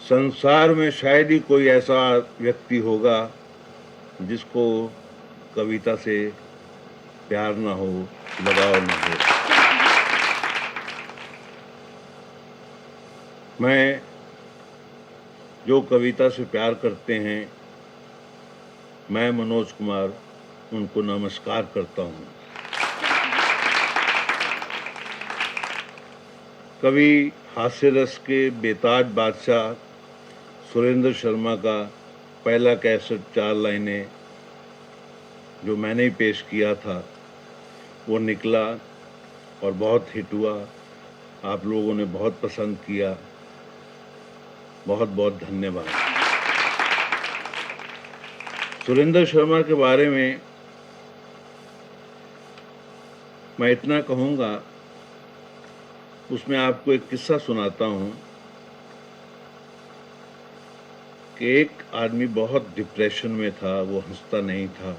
संसार में शायद ही कोई ऐसा व्यक्ति होगा जिसको कविता से प्यार ना हो, लगाव ना हो। मैं जो कविता से प्यार करते हैं, मैं मनोज कुमार उनको नमस्कार करता हूँ। कवि हास्य रस के बेताज बादशाह सुरेंद्र शर्मा का पहला कैसेट 4 लाइनें जो मैंने ही पेश किया था वो निकला और बहुत हिट हुआ। आप लोगों ने बहुत पसंद किया, बहुत बहुत धन्यवाद। सुरेंद्र शर्मा के बारे में मैं इतना कहूँगा, उसमें आपको एक किस्सा सुनाता हूँ कि एक आदमी बहुत डिप्रेशन में था, वो हंसता नहीं था,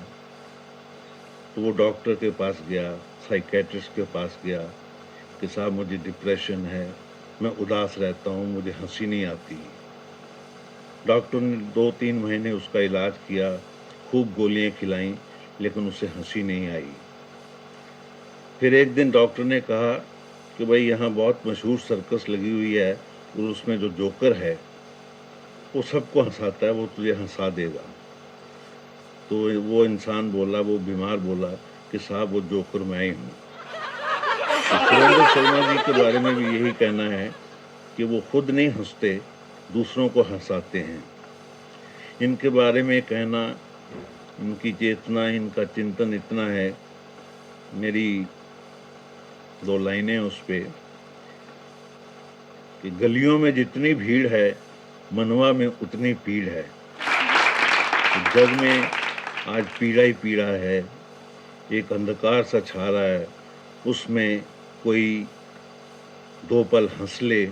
तो वो डॉक्टर के पास गया, साइकेट्रिस्ट के पास गया कि साहब मुझे डिप्रेशन है, मैं उदास रहता हूँ, मुझे हंसी नहीं आती। डॉक्टर ने 2-3 महीने उसका इलाज किया, खूब गोलियां खिलाईं, लेकिन उसे हंसी नहीं आई। फिर एक दिन डॉक्टर ने कहा कि भाई यहाँ बहुत मशहूर सर्कस लगी हुई है और उसमें जो जोकर है वो सबको हंसाता है, वो तुझे हंसा देगा। तो वो इंसान बोला, वो बीमार बोला कि साहब वो जोकर मैं ही हूँ। सुरेंद्र शर्मा जी के बारे में भी यही कहना है कि वो खुद नहीं हंसते, दूसरों को हंसाते हैं। इनके बारे में कहना, इनकी चेतना, इनका चिंतन इतना है, मेरी 2 लाइनें उस पे कि गलियों में जितनी भीड़ है, मनवा में उतनी पीड़ है। तो जग में आज पीड़ा ही पीड़ा है, एक अंधकार सा छा रहा है, उसमें कोई 2 पल हंस ले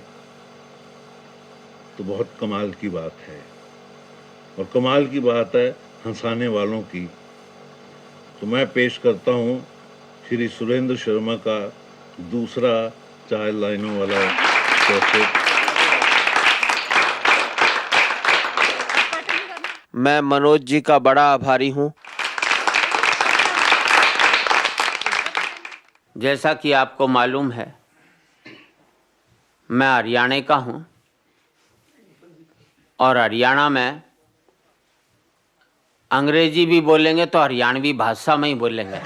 तो बहुत कमाल की बात है। और कमाल की बात है हंसाने वालों की। तो मैं पेश करता हूँ श्री सुरेंद्र शर्मा का दूसरा 4 लाइनों वाला कैसेट। मैं मनोज जी का बड़ा आभारी हूँ। जैसा कि आपको मालूम है, मैं हरियाणा का हूँ और हरियाणा में अंग्रेजी भी बोलेंगे तो हरियाणवी भाषा में ही बोलेंगे।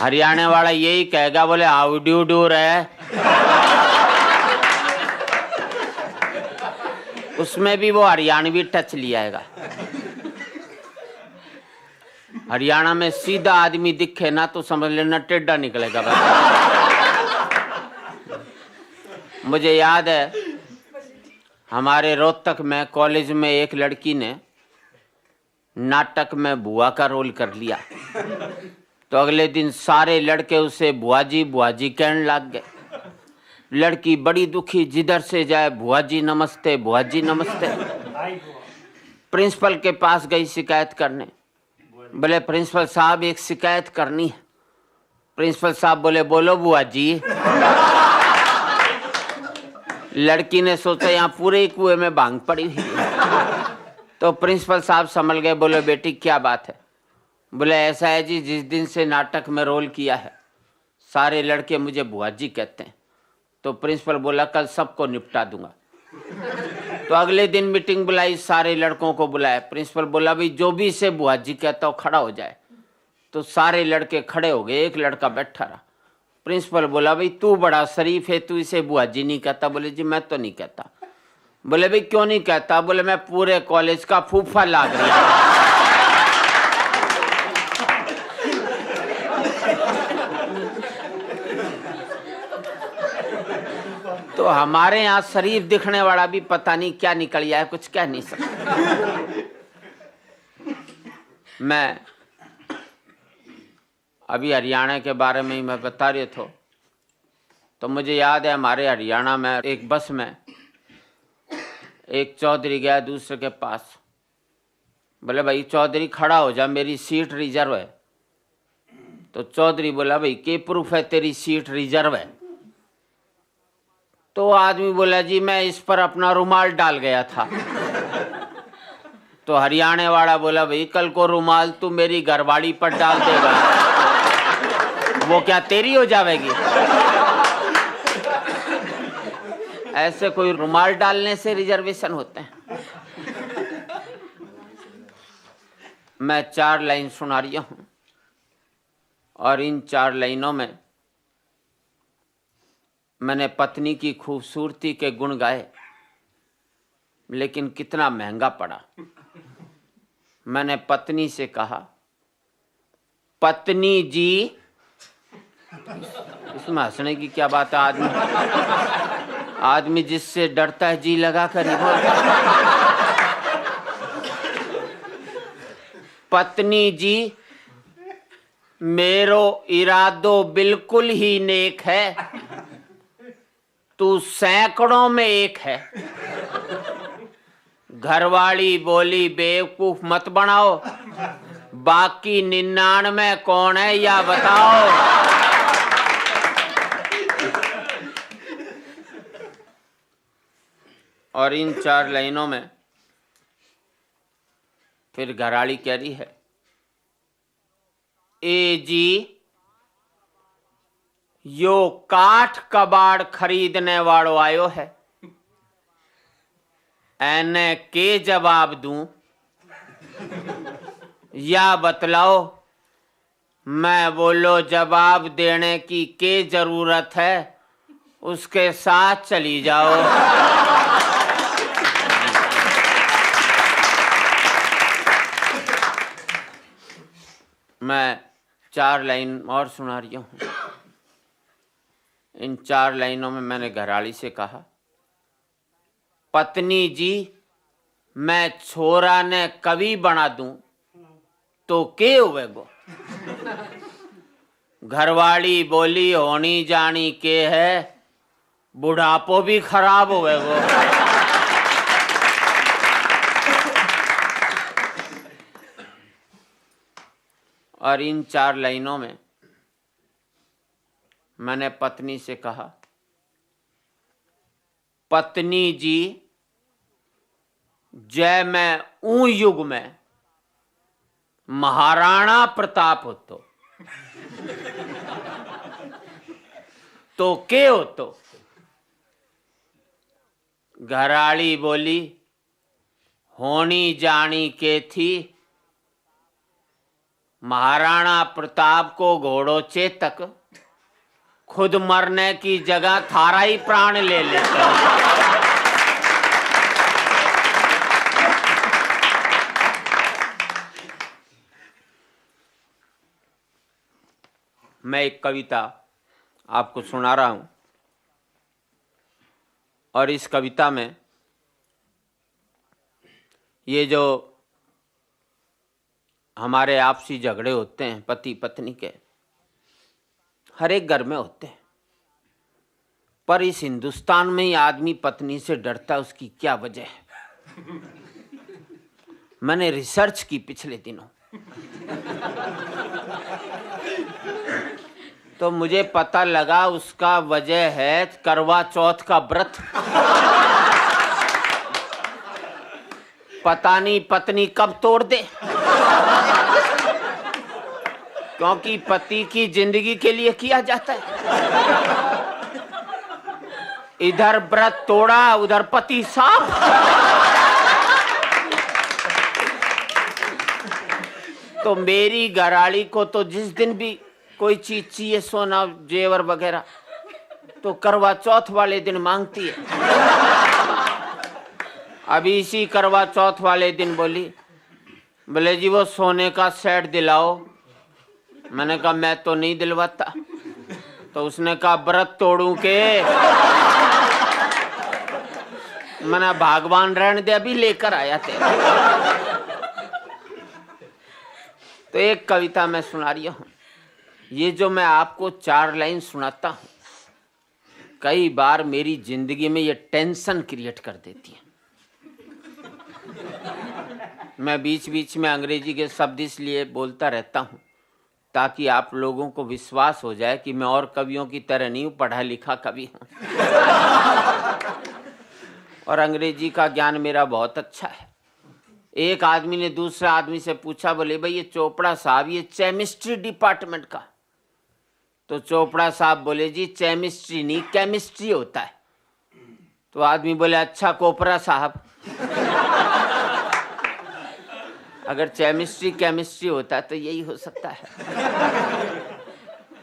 हरियाणा वाला यही कहेगा, बोले हाउ डू डू रहे, उसमें भी वो हरियाणवी टच लियाएगा। हरियाणा में सीधा आदमी दिखे ना तो समझ लेना टेढ़ा निकलेगा। मुझे याद है हमारे रोहतक में कॉलेज में एक लड़की ने नाटक में बुआ का रोल कर लिया, तो अगले दिन सारे लड़के उसे बुआ जी कहने लग गए। लड़की बड़ी दुखी, जिधर से जाए बुआ जी नमस्ते, बुआ जी नमस्ते। प्रिंसिपल के पास गई शिकायत करने। बोले प्रिंसिपल साहब एक शिकायत करनी है। प्रिंसिपल साहब बोले बोलो बुआ जी। लड़की ने सोचा यहाँ पूरे कुएं में भांग पड़ी हुई है। तो प्रिंसिपल साहब संभल गए, बोले बेटी क्या बात है। बोले ऐसा है जी, जिस दिन से नाटक में रोल किया है सारे लड़के मुझे बुआ जी कहते हैं। तो प्रिंसिपल बोला कल सबको निपटा दूंगा। तो अगले दिन मीटिंग बुलाई, सारे लड़कों को बुलाया। प्रिंसिपल बोला भाई जो भी इसे बुआ जी कहता हो खड़ा हो जाए। तो सारे लड़के खड़े हो गए, एक लड़का बैठा रहा। प्रिंसिपल बोला भाई तू बड़ा शरीफ है, तू इसे बुआ जी नहीं कहता। बोले जी मैं तो नहीं कहता। बोले भाई क्यों नहीं कहता। बोले मैं पूरे कॉलेज का फूफा लाग रहा। तो हमारे यहाँ शरीफ दिखने वाला भी पता नहीं क्या निकल गया है, कुछ कह नहीं सकता। मैं अभी हरियाणा के बारे में ही मैं बता रहे थे, तो मुझे याद है हमारे हरियाणा में एक बस में एक चौधरी गया दूसरे के पास। बोले भाई चौधरी खड़ा हो जा, मेरी सीट रिजर्व है। तो चौधरी बोला भाई क्या प्रूफ है तेरी सीट रिजर्व है। तो आदमी बोला जी मैं इस पर अपना रुमाल डाल गया था। तो हरियाणा वाला बोला भाई कल को रुमाल तू मेरी घरवाड़ी पर डाल देगा, वो क्या तेरी हो जाएगी? ऐसे कोई रुमाल डालने से रिजर्वेशन होते हैं? मैं 4 लाइन सुना रही हूं और इन 4 लाइनों में मैंने पत्नी की खूबसूरती के गुण गाए, लेकिन कितना महंगा पड़ा। मैंने पत्नी से कहा, पत्नी जी, इसमें हंसने की क्या बात है? आदमी जिससे डरता है जी लगा कर ही बोलता। पत्नी जी, मेरो इरादो बिल्कुल ही नेक है, तू सैकड़ों में एक है। घरवाली बोली बेवकूफ मत बनाओ, बाकी 99 कौन है या बताओ। और इन 4 लाइनों में फिर घरवाली कह रही है, ए जी, यो काठ कबाड़ खरीदने वालों आयो है, एने के जवाब दूं या बतलाओ? मैं बोलो जवाब देने की के जरूरत है, उसके साथ चली जाओ। मैं 4 लाइन और सुना रही हूं। इन 4 लाइनों में मैंने घरवाली से कहा, पत्नी जी, मैं छोरा ने कवि बना दूं तो के हुए गो? घरवाली बोली होनी जानी के है, बुढ़ापो भी खराब हुए गो। और इन 4 लाइनों में मैंने पत्नी से कहा, पत्नी जी, जय मैं ऊं युग में महाराणा प्रताप हो तो के हो तो? घराड़ी बोली होनी जानी के थी, महाराणा प्रताप को घोड़ो चेतक, खुद मरने की जगह थारा ही प्राण ले लेता। मैं एक कविता आपको सुना रहा हूं और इस कविता में ये जो हमारे आपसी झगड़े होते हैं पति पत्नी के, हर एक घर में होते हैं, पर इस हिंदुस्तान में ही आदमी पत्नी से डरता है। उसकी क्या वजह है? मैंने रिसर्च की पिछले दिनों, तो मुझे पता लगा उसका वजह है करवा चौथ का व्रत। पता नहीं पत्नी कब तोड़ दे, क्योंकि पति की जिंदगी के लिए किया जाता है। इधर व्रत तोड़ा, उधर पति साफ। तो मेरी घरवाली को तो जिस दिन भी कोई चीज चाहिए, सोना जेवर वगैरह, तो करवा चौथ वाले दिन मांगती है। अभी इसी करवा चौथ वाले दिन बोले जी वो सोने का सेट दिलाओ। मैंने कहा मैं तो नहीं दिलवाता। तो उसने कहा व्रत तोड़ूं के? मैंने भगवान रहने दे, अभी लेकर आया थे। तो एक कविता मैं सुना रही हूं। ये जो मैं आपको 4 लाइन सुनाता हूं, कई बार मेरी जिंदगी में ये टेंशन क्रिएट कर देती है। मैं बीच बीच में अंग्रेजी के शब्द इसलिए बोलता रहता हूं ताकि आप लोगों को विश्वास हो जाए कि मैं और कवियों की तरह नहीं हूं, पढ़ा लिखा कवि हूं। और अंग्रेजी का ज्ञान मेरा बहुत अच्छा है। एक आदमी ने दूसरे आदमी से पूछा, बोले भाई ये चोपड़ा साहब ये केमिस्ट्री डिपार्टमेंट का? तो चोपड़ा साहब बोले जी केमिस्ट्री नहीं केमिस्ट्री होता है। तो आदमी बोले अच्छा कोपरा साहब। अगर केमिस्ट्री केमिस्ट्री होता है तो यही हो सकता है।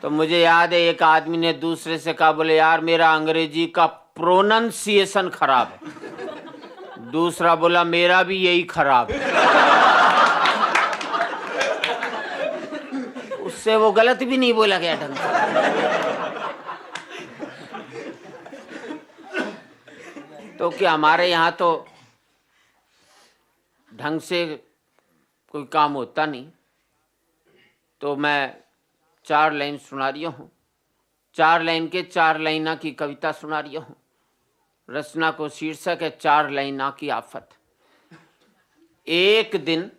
तो मुझे याद है एक आदमी ने दूसरे से कहा, बोले यार मेरा अंग्रेजी का प्रोनाउंसिएशन खराब है। दूसरा बोला मेरा भी यही खराब है। उससे वो गलत भी नहीं बोला गया ढंग से। तो क्या हमारे यहाँ तो ढंग से कोई काम होता नहीं। तो मैं 4 लाइन सुना रही हूँ, 4 लाइन के 4 लाइना की कविता सुना रही हूँ। रचना को शीर्षक है 4 लाइना की आफत। एक दिन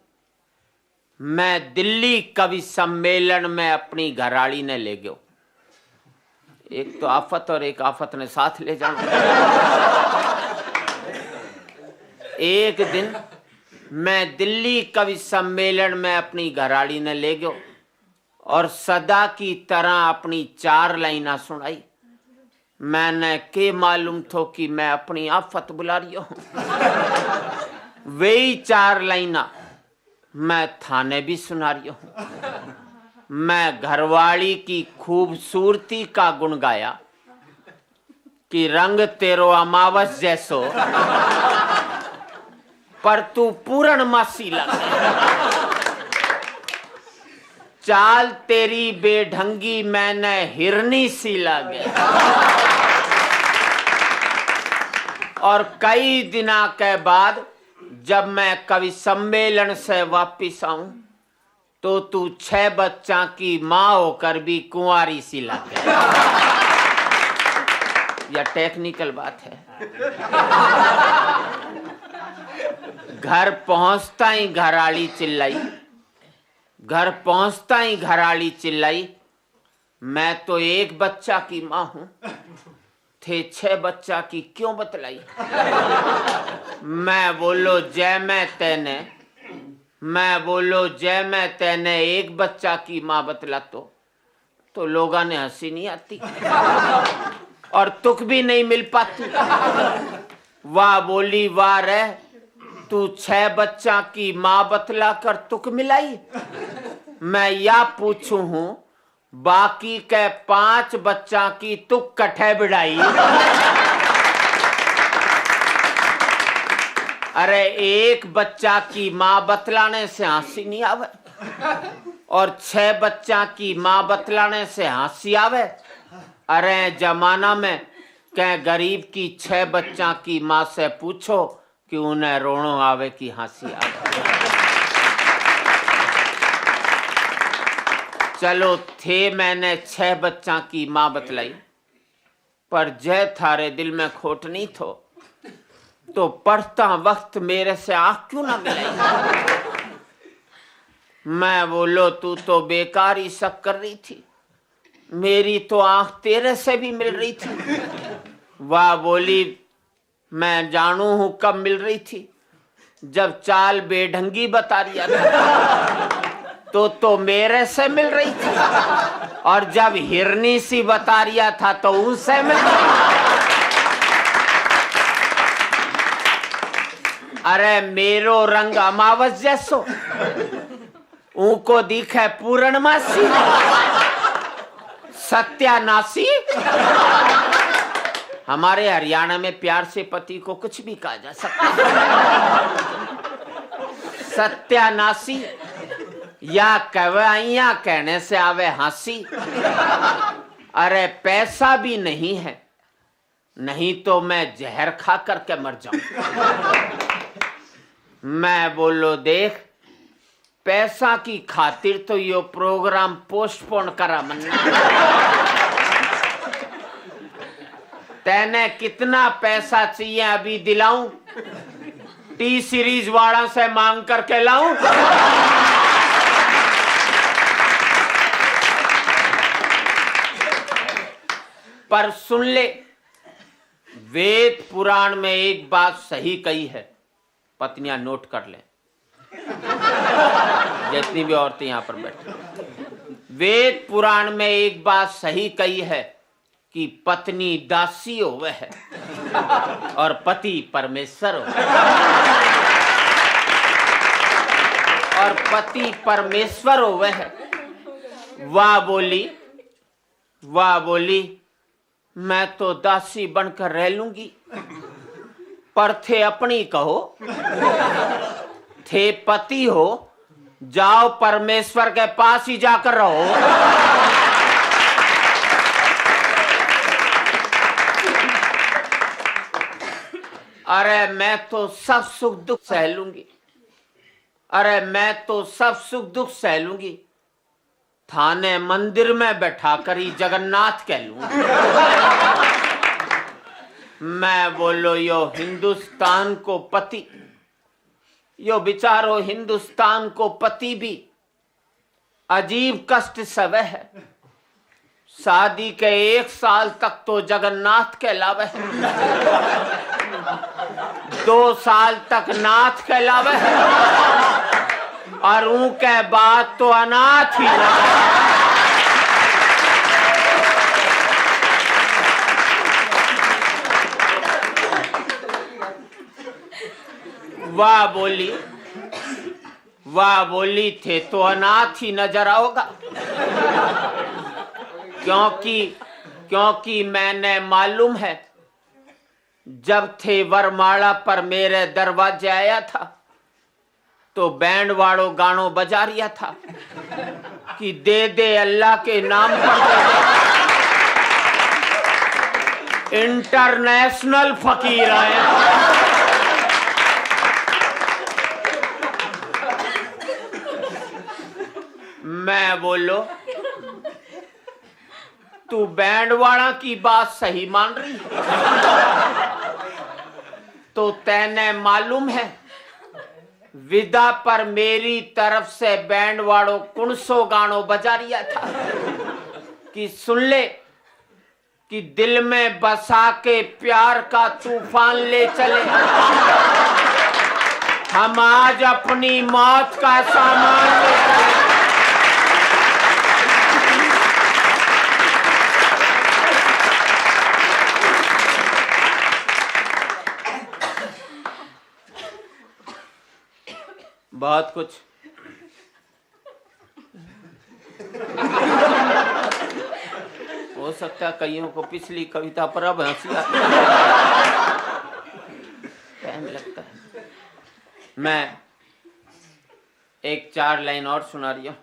मैं दिल्ली कवि सम्मेलन में अपनी घराड़ी ने ले गयो। एक तो आफत और एक आफत ने साथ ले जाना। एक दिन मैं दिल्ली कवि सम्मेलन में अपनी घराड़ी ने ले गयो और सदा की तरह अपनी 4 लाइना सुनाई। मैंने के मालूम थो कि मैं अपनी आफत बुला रही हूं। वही 4 लाइना मैं थाने भी सुना रही हूं। मैं घरवाली की खूबसूरती का गुण गाया कि रंग तेरो अमावस जैसो पर तू पूर्णमासी लगे। चाल तेरी बेढंगी मैंने हिरनी सी लगे। और कई दिना के बाद जब मैं कवि सम्मेलन से वापिस आऊं तो तू 6 बच्चा की मां होकर भी कुंवारी सी लगे। यह टेक्निकल बात है। घर पहुंचता ही घराड़ी चिल्लाई, घर पहुंचता ही घराड़ी चिल्लाई, मैं तो 1 बच्चा की मां हूं, थे 6 बच्चा की क्यों बतलाई। मैं बोलो जय मैं तेने 1 बच्चा की मां बतला तो लोगों ने हंसी नहीं आती और तुक भी नहीं मिल पाती। वाह बोली वाह रे, तू 6 बच्चा की मां बतला कर तुक मिलाई। मैं या पूछू हूं बाकी के 5 बच्चा की तुक कठे बिड़ाई। अरे 1 बच्चा की मां बतलाने से हंसी नहीं आवे और 6 बच्चा की मां बतलाने से हंसी आवे। अरे जमाना में क्या गरीब की 6 बच्चा की मां से पूछो कि उन्हें रोनो आवे कि हंसी आवे। चलो थे मैंने 6 बच्चा की मां बतलाई, पर जय थारे दिल में खोट नहीं थो तो पढ़ता वक्त मेरे से आंख क्यों ना मिलाई। मैं बोलो तू तो बेकार ही शक कर रही थी, मेरी तो आंख तेरे से भी मिल रही थी। वाह बोली मैं जानू हूं कब मिल रही थी, जब चाल बेढंगी बता रिया था तो मेरे से मिल रही थी, और जब हिरनी सी बता रिया था तो उनसे मिल रही। अरे मेरो रंग अमावस जैसो, उनको दिखे पूर्णमासी, सत्यानाशी। हमारे हरियाणा में प्यार से पति को कुछ भी कहा जा सकता है। सत्यानाशी या कवैया कहने से आवे हंसी। अरे पैसा भी नहीं है, नहीं तो मैं जहर खा करके मर जाऊं। मैं बोलो देख पैसा की खातिर तो यो प्रोग्राम पोस्टपोन करा मन्ना। तेने कितना पैसा चाहिए अभी दिलाऊं, टी सीरीज वाला से मांग करके लाऊं। पर सुन ले वेद पुराण में एक बात सही कही है, पत्नियां नोट कर लें, जितनी भी औरतें यहां पर बैठी। वेद पुराण में एक बात सही कही है कि पत्नी दासी होवे है और पति परमेश्वर हो, और पति परमेश्वर होवे है। वाह बोली मैं तो दासी बनकर रह लूंगी, पर थे अपनी कहो, थे पति हो, जाओ परमेश्वर के पास ही जाकर रहो। अरे मैं तो सब सुख दुख सह लूंगी, अरे मैं तो सब सुख दुख सह लूंगी, थाने मंदिर में बैठा कर ही जगन्नाथ कह लूंगा। मैं बोलो यो हिंदुस्तान को पति, यो बिचारो हिंदुस्तान को पति भी अजीब कष्ट सवे है। शादी के 1 साल तक तो जगन्नाथ कहलावे है, 2 साल तक नाथ कहलावे है, और उनके बाद तो अनाथ ही ना। वाह बोली थे तो अनाथ ही नजर आओगा, क्योंकि मैंने मालूम है जब थे वरमाला पर मेरे दरवाजे आया था तो बैंड वालों गानों बजा रिया था कि दे दे अल्लाह के नाम पर दे दे। इंटरनेशनल फकीर आए। मैं बोलो तू बैंड वाला की बात सही मान रही तो तैने मालूम है विदा पर मेरी तरफ से बैंड वालों 100 गानों बजा रिया था कि सुन ले कि दिल में बसा के प्यार का तूफान ले चले, हम आज अपनी मौत का सामान ले चले। बहुत कुछ हो सकता है कईयों को पिछली कविता पर अब हंसी आती टाइम लगता है। मैं एक 4 लाइन और सुना रही हूं।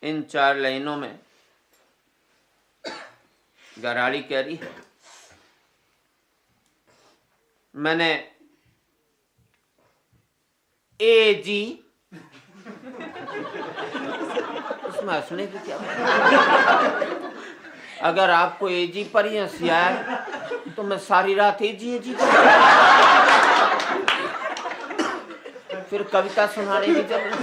इन 4 लाइनों में गराड़ी कह रही है, मैंने जी इसमें हंसने की क्या बात? अगर आपको एजी पर ही हंसी आए तो मैं सारी रात एजी फिर कविता सुनाने की जरूरत।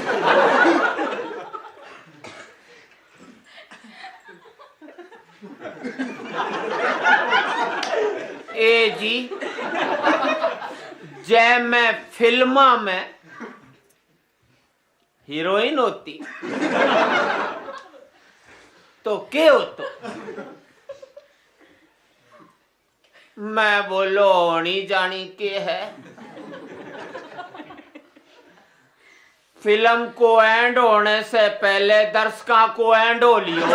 जी जय मैं फिल्मा में हीरोइन होती तो के हो तो मैं बोलो होनी जानी के है। फिल्म को एंड होने से पहले दर्शकों को एंड हो लियो।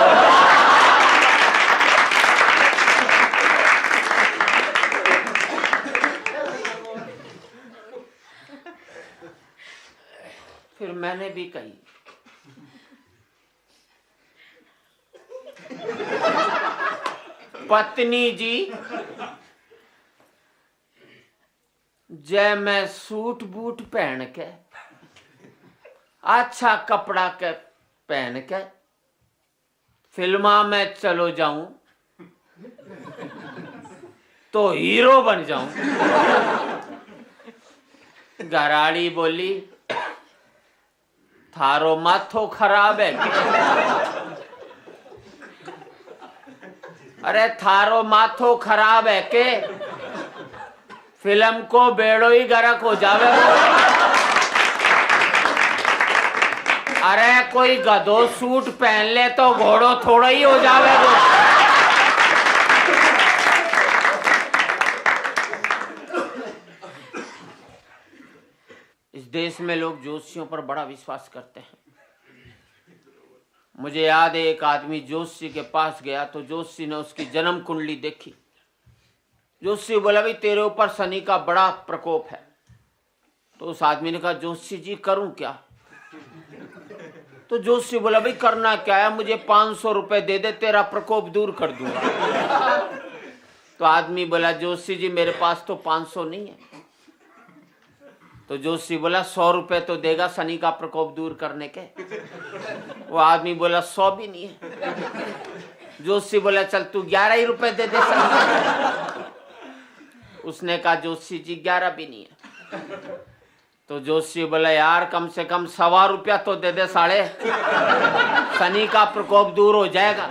फिर मैंने भी कही पत्नी जी जय मैं सूट बूट पहन के अच्छा कपड़ा के पहन के फिल्मा में चलो जाऊं तो हीरो बन जाऊं। गराड़ी बोली थारो माथो खराब है। अरे थारो माथो खराब है के फिल्म को बेड़ो ही गरक हो जावे। अरे कोई गधो सूट पहन ले तो घोड़ो थोड़ा ही हो जावे वो। इस देश में लोग ज्योतिषियों पर बड़ा विश्वास करते हैं। मुझे याद है एक आदमी ज्योतिषी के पास गया तो ज्योतिषी ने उसकी जन्म कुंडली देखी। ज्योतिषी बोला भाई तेरे ऊपर शनि का बड़ा प्रकोप है। तो उस आदमी ने कहा ज्योतिषी जी करूं क्या? तो ज्योतिषी बोला भाई करना क्या है, मुझे 500 रुपए दे दे तेरा प्रकोप दूर कर दूंगा। तो आदमी बोला ज्योतिषी जी मेरे पास तो 500 नहीं है। तो ज्योतिषी बोला 100 रुपए तो देगा शनि का प्रकोप दूर करने के। वो आदमी बोला 100 भी नहीं है। ज्योतिषी बोला चल तू 11 ही रुपए दे दे शनि। उसने कहा ज्योतिषी जी 11 भी नहीं है। तो ज्योतिषी बोला यार कम से कम 1.25 रुपया तो दे दे साढ़े, शनि का प्रकोप दूर हो जाएगा।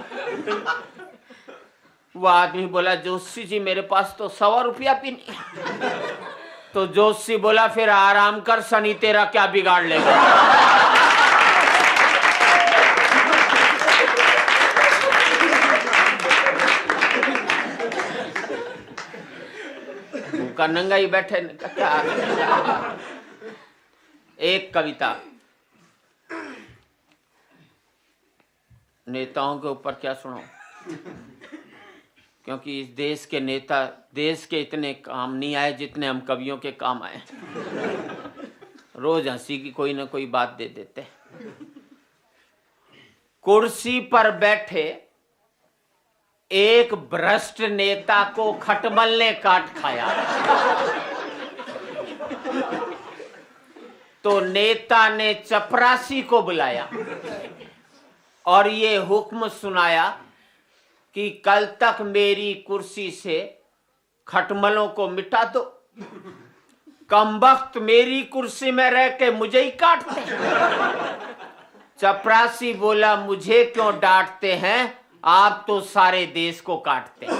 वो आदमी बोला ज्योतिषी जी मेरे पास तो 1.25 रुपया भी नहीं है। तो ज्योतिषी बोला फिर आराम कर, शनि तेरा क्या बिगाड़ लेगा। भूखा नंगा ही बैठे क्या। एक कविता नेताओं के ऊपर क्या सुनाऊं, क्योंकि इस देश के नेता देश के इतने काम नहीं आए जितने हम कवियों के काम आए। रोज हंसी की कोई ना कोई बात दे देते। कुर्सी पर बैठे एक भ्रष्ट नेता को खटमल ने काट खाया। तो नेता ने चपरासी को बुलाया और ये हुक्म सुनाया कि कल तक मेरी कुर्सी से खटमलों को मिटा दो। कमबख्त मेरी कुर्सी में रह के मुझे ही काटते हैं। चपरासी बोला मुझे क्यों डांटते हैं, आप तो सारे देश को काटते हैं।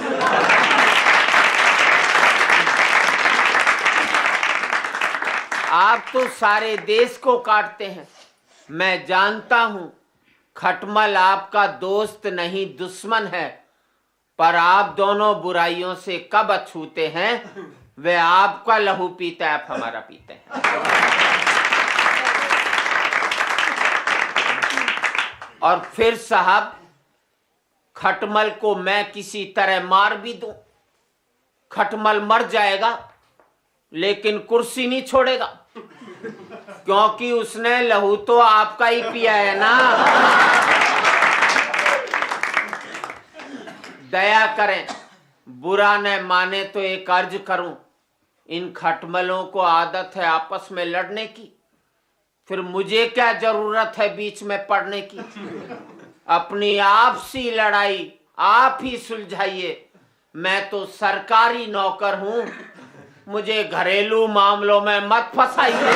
आप तो सारे देश को काटते हैं। मैं जानता हूं खटमल आपका दोस्त नहीं दुश्मन है, पर आप दोनों बुराइयों से कब अछूते हैं। वे आपका लहू पीते हैं, आप हमारा पीते हैं। और फिर साहब खटमल को मैं किसी तरह मार भी दूं, खटमल मर जाएगा लेकिन कुर्सी नहीं छोड़ेगा, क्योंकि उसने लहू तो आपका ही पिया है ना। दया करें, बुरा न माने तो एक अर्ज करूं, इन खटमलों को आदत है आपस में लड़ने की, फिर मुझे क्या जरूरत है बीच में पड़ने की। अपनी आपसी लड़ाई आप ही सुलझाइए, मैं तो सरकारी नौकर हूं, मुझे घरेलू मामलों में मत फंसाइए।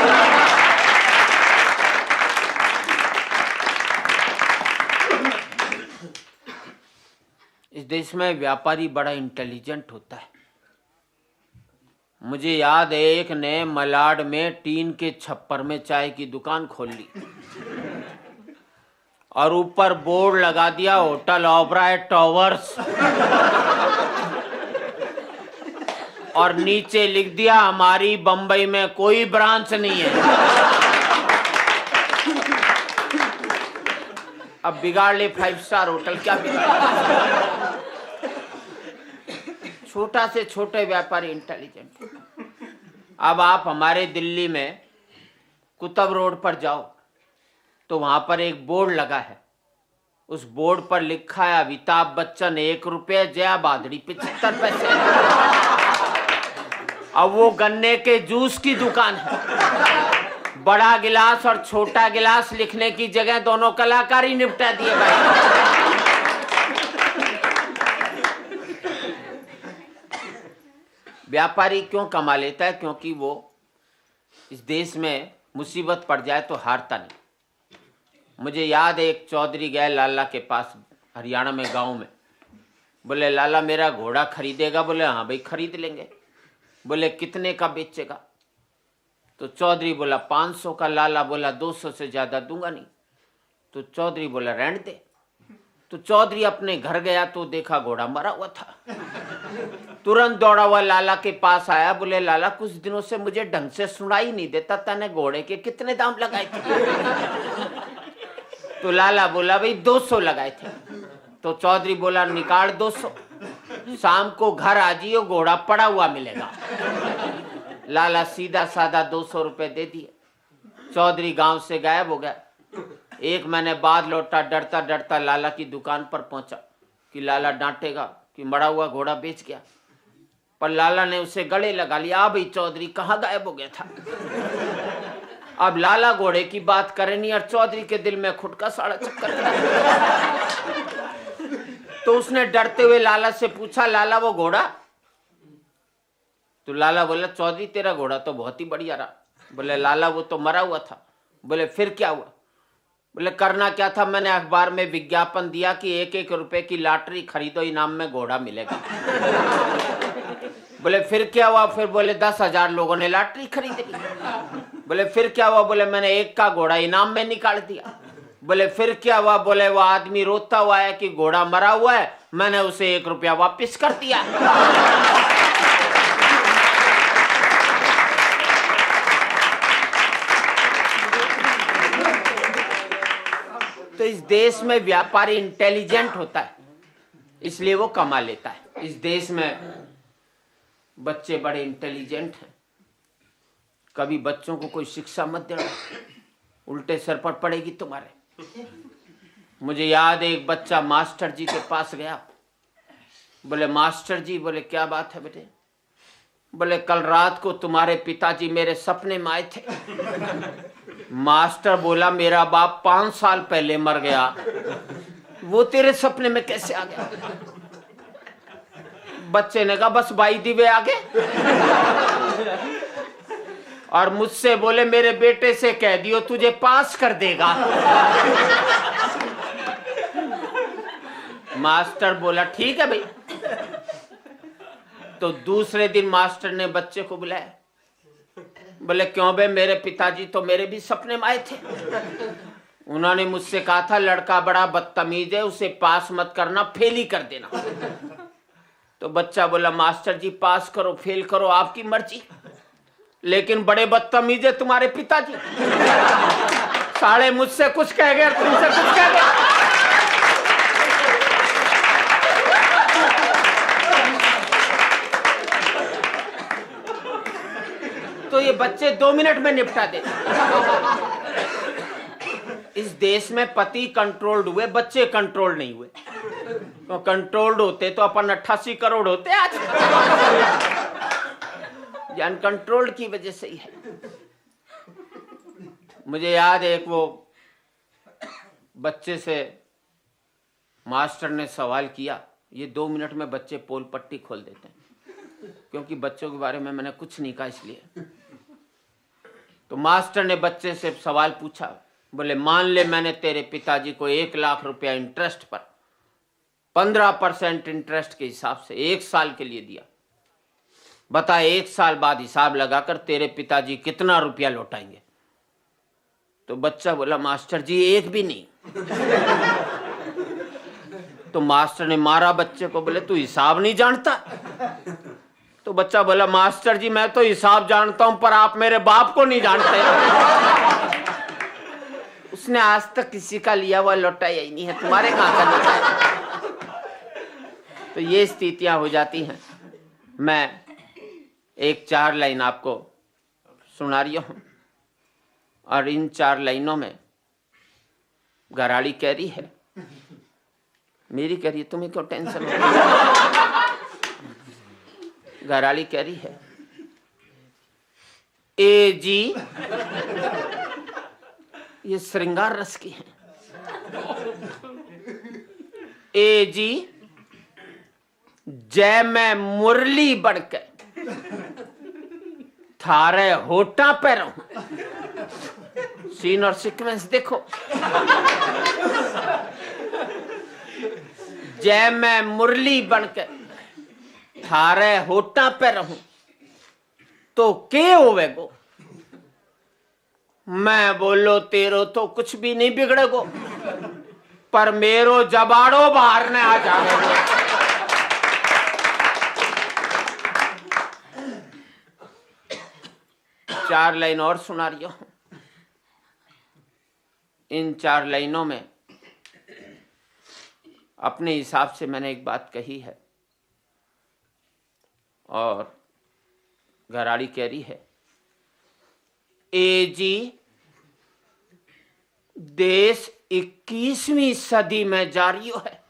इस देश में व्यापारी बड़ा इंटेलिजेंट होता है। मुझे याद है एक ने मलाड में टीन के छप्पर में चाय की दुकान खोल ली और ऊपर बोर्ड लगा दिया होटल ओबराय टावर्स, और नीचे लिख दिया हमारी बंबई में कोई ब्रांच नहीं है। अब बिगाड़ ले 5 स्टार होटल, क्या बिगाड़। छोटा से छोटे व्यापारी इंटेलिजेंट। अब आप हमारे दिल्ली में कुतुब रोड पर जाओ तो वहां पर एक बोर्ड लगा है, उस बोर्ड पर लिखा है अमिताभ बच्चन 1 रुपये, जया भादड़ी 75 पैसे। अब वो गन्ने के जूस की दुकान है। बड़ा गिलास और छोटा गिलास लिखने की जगह दोनों कलाकार ही निपटा दिए भाई। व्यापारी क्यों कमा लेता है? क्योंकि वो इस देश में मुसीबत पड़ जाए तो हारता नहीं। मुझे याद है एक चौधरी गए लाला के पास हरियाणा में गांव में, बोले लाला मेरा घोड़ा खरीदेगा? बोले हाँ भाई खरीद लेंगे। बोले कितने का बेचेगा? तो चौधरी बोला 500 का। लाला बोला 200 से ज्यादा दूंगा नहीं। तो चौधरी बोला रहने दे। तो चौधरी अपने घर गया तो देखा घोड़ा मरा हुआ था। तुरंत दौड़ा हुआ लाला के पास आया। बोले लाला कुछ दिनों से मुझे ढंग से सुनाई नहीं देता, तने घोड़े के कितने दाम लगाए थे? तो लाला बोला भाई 200 लगाए थे। तो चौधरी बोला निकाल 200, शाम को घर आ जियो, घोड़ा पड़ा हुआ मिलेगा। लाला सीधा साधा 200 रुपए दे दिए। चौधरी गांव से गायब हो गया। 1 महीने बाद लौटा, डरता डरता लाला की दुकान पर पहुंचा कि लाला डांटेगा कि मरा हुआ घोड़ा बेच गया। पर लाला ने उसे गले लगा लिया। भाई चौधरी कहाँ गायब हो गया था? अब लाला घोड़े की बात करे नहीं और चौधरी के दिल में खुद का साड़ा चक्कर। तो उसने डरते हुए लाला से पूछा लाला वो घोड़ा? तो लाला बोला चौधरी तेरा घोड़ा तो बहुत ही बढ़िया रहा। बोले लाला वो तो मरा हुआ था। बोले फिर क्या हुआ? बोले करना क्या था, मैंने अखबार में विज्ञापन दिया कि 1-1 रुपए की लॉटरी खरीदो, इनाम में घोड़ा मिलेगा। बोले फिर क्या हुआ? फिर बोले 10,000 लोगों ने लॉटरी खरीद ली। बोले फिर क्या हुआ? बोले मैंने 1 का घोड़ा इनाम में निकाल दिया। बोले फिर क्या हुआ? बोले वो आदमी रोता हुआ है कि घोड़ा मरा हुआ है, मैंने उसे 1 रुपया वापिस कर दिया। तो इस देश में व्यापारी इंटेलिजेंट होता है, इसलिए वो कमा लेता है। इस देश में बच्चे बड़े इंटेलिजेंट हैं। कभी बच्चों को कोई शिक्षा मत देना, उल्टे सर पर पड़ेगी तुम्हारे। मुझे याद है एक बच्चा मास्टर जी के पास गया। बोले मास्टर जी, बोले क्या बात है बेटे? बोले कल रात को तुम्हारे पिताजी मेरे सपने में आए थे। मास्टर बोला मेरा बाप 5 साल पहले मर गया, वो तेरे सपने में कैसे आ गया? बच्चे ने कहा बस बाई दिवे आ गए। और मुझसे बोले मेरे बेटे से कह दियो तुझे पास कर देगा। मास्टर बोला ठीक है भाई। तो दूसरे दिन मास्टर ने बच्चे को बुलाया। बोले क्यों बे? मेरे पिताजी तो मेरे भी सपने में आए थे। उन्होंने मुझसे कहा था लड़का बड़ा बदतमीज है, उसे पास मत करना, फेल ही कर देना। तो बच्चा बोला मास्टर जी पास करो फेल करो आपकी मर्जी, लेकिन बड़े बदतमीज है तुम्हारे पिताजी। साले मुझसे कुछ कह गए, तुमसे कुछ कह गए। तो ये बच्चे 2 मिनट में निपटा देते। इस देश में पति कंट्रोल्ड हुए, बच्चे कंट्रोल नहीं हुए। तो कंट्रोल्ड होते तो अपन 88 करोड़ होते आज। ये अनकंट्रोल्ड की वजह से ही है। मुझे याद है एक वो बच्चे से मास्टर ने सवाल किया। ये 2 मिनट में बच्चे पोल पट्टी खोल देते हैं, क्योंकि बच्चों के बारे में मैंने कुछ नहीं कहा इसलिए। तो मास्टर ने बच्चे से सवाल पूछा। बोले मान ले मैंने तेरे पिताजी को 1 लाख रुपया इंटरेस्ट पर 15% इंटरेस्ट के हिसाब से 1 साल के लिए दिया। बता 1 साल बाद हिसाब लगाकर तेरे पिताजी कितना रुपया लौटाएंगे? तो बच्चा बोला मास्टर जी 1 भी नहीं। तो मास्टर ने मारा बच्चे को। बोले तू हिसाब नहीं जानता? तो बच्चा बोला मास्टर जी मैं तो हिसाब जानता हूं, पर आप मेरे बाप को नहीं जानते। उसने आज तक किसी का लिया हुआ लौटाया ही नहीं है, तुम्हारे कहां का लौटाया? तो ये स्थितियां हो जाती हैं। मैं एक 4 लाइन आपको सुना रही हूं, और इन 4 लाइनों में घराड़ी कह रही है, मेरी कह रही है, तुम्हें क्यों टेंशन हो? घराड़ी कह रही है ए जी, ये श्रृंगार रस की है। ए जी जय मैं मुरली बढ़के थारे होठा पे रहूं। सीन और सीक्वेंस देखो। जय मैं मुरली बनकर थारे होटा पे रहूं तो के होवे गो। मैं बोलो तेरो तो कुछ भी नहीं बिगड़ेगो, पर मेरो जबाड़ो बाहर ने आ जावे। 4 लाइन और सुना रही हूं। इन 4 लाइनों में अपने हिसाब से मैंने एक बात कही है और घराड़ी कह रही है, ए जी देश 21वीं सदी में जारी है,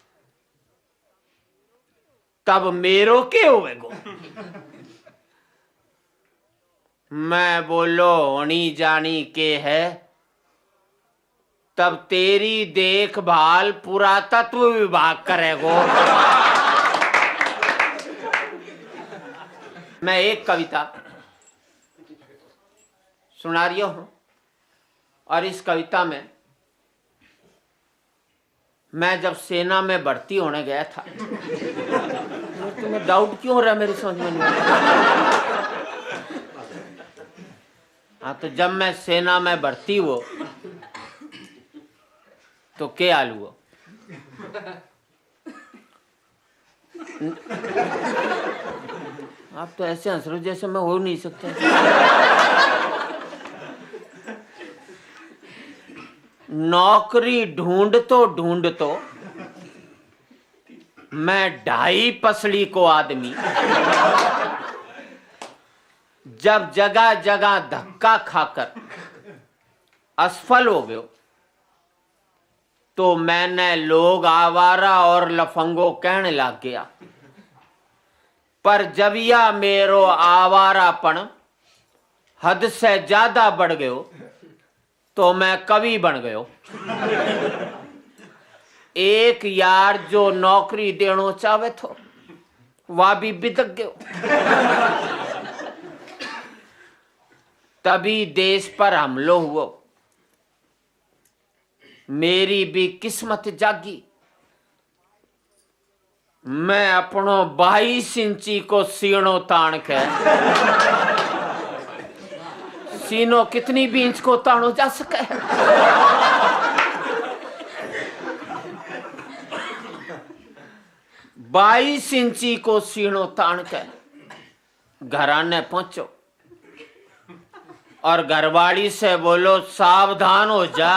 तब मेरो के होवेगो। मैं बोलो होनी जानी के है, तब तेरी देखभाल पुरातत्व विभाग करेगो। मैं एक कविता सुना रही हूं और इस कविता में मैं जब सेना में भर्ती होने गया था, तुम्हें डाउट क्यों हो रहा है मेरी समझ में नहीं। हाँ, तो जब मैं सेना में भर्ती हुआ तो क्या हाल हुआ। आप तो ऐसे हंस रहे हो जैसे मैं हो नहीं सकता। नौकरी ढूंढ तो मैं 2.5 पसली को आदमी जब जगह जगह धक्का खाकर असफल हो गयो, तो मैंने लोग आवारा और लफंगो कहने लग गया। पर जब या मेरो आवारापन हद से ज्यादा बढ़ गयो तो मैं कवि बन गयो। एक यार जो नौकरी देनो चाहे थो वह भी बिदक गयो। तभी देश पर हमलो हुआ, मेरी भी किस्मत जागी। मैं अपनो 22 इंची को सीनो तान के, सीनो कितनी भी इंच को तानो जा सके, बाईस इंची को सीनो तान के घराने पहुंचो और घरवाली से बोलो सावधान हो जा,